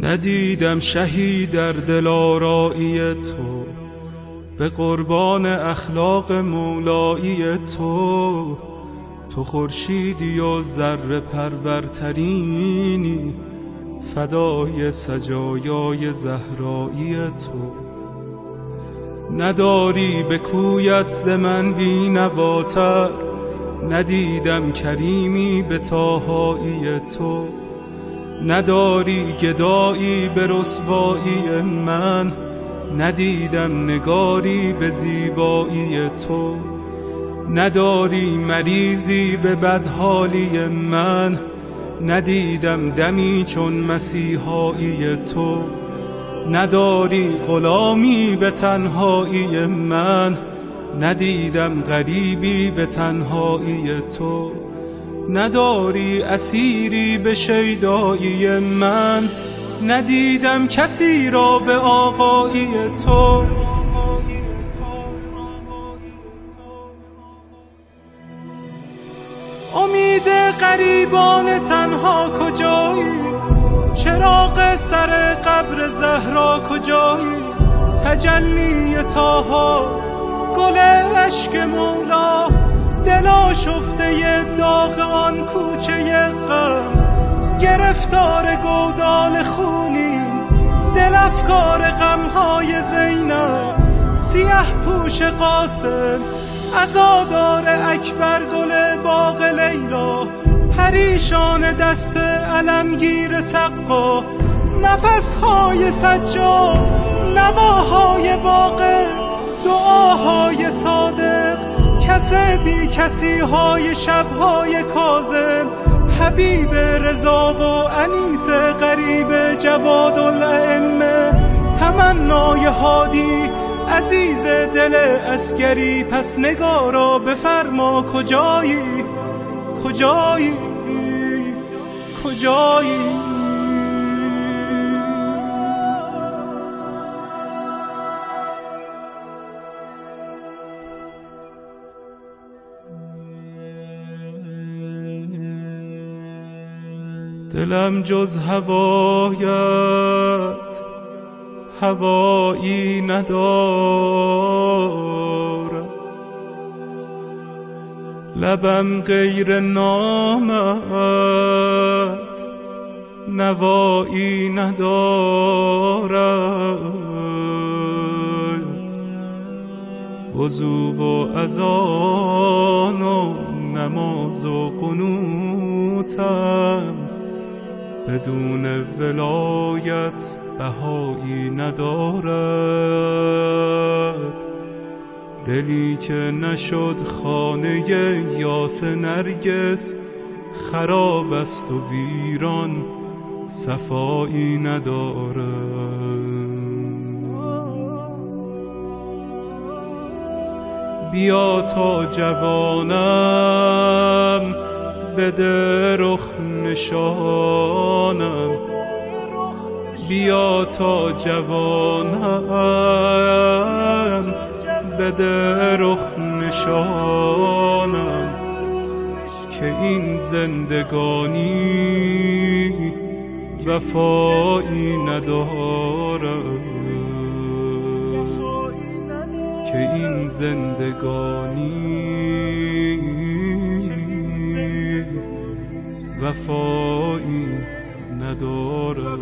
ندیدم شهی در دلارایی تو، به قربان اخلاق مولایی تو. تو خورشیدی و ذره پرورترینی، فدای سجایای زهرایی تو. نداری به کویت ز من بینواتر، ندیدم کریمی به طاهایی تو. نداری گدایی به رسوایی من، ندیدم نگاری به زیبایی تو. نداری مریضی به بدحالی من، ندیدم دمی چون مسیحایی تو. نداری غلامی به تنهایی من، ندیدم غریبی به تنهایی تو. نداری اسیری به شیدایی من، ندیدم کسی را به آقایی تو. امید غریبان تنها کجایی؟ چراغ سر قبر زهرا کجایی؟ تجلی طاها، گل اشک مولا، دل آشفته داغ آن کوچه غم. گرفتار گودال خونی، دل افکار غمهای زینب. سیه پوش قاسم، عزادار اکبر، گل باغ لیلا. پریشان دست علمگیر سقا، نفسهای سجاد، نواهای باغ، دعاهای صادق. کس بی کسی های شبهای کاظم، حبیب رضا و انیس غریب جواد الائمه. تمنای هادی عزیز دل عسکری، پس نگارا بفرما کجایی؟ کجایی؟ کجایی؟ دلم جز هوایت هوایی ندارد، لبم غیر نامت نوایی ندارد. وضو و اذان و نماز و قنوتم، بدون ولایت بهایی ندارد. دلی که نشد خانه یاس نرگس، خراب است و ویران صفایی ندارد. بیا تا جوانم بده رخ نشانم، بیا تا جوانم بده رخ نشانم. که این زندگانی وفایی ندارد، که این زندگانی وفایی ندارد.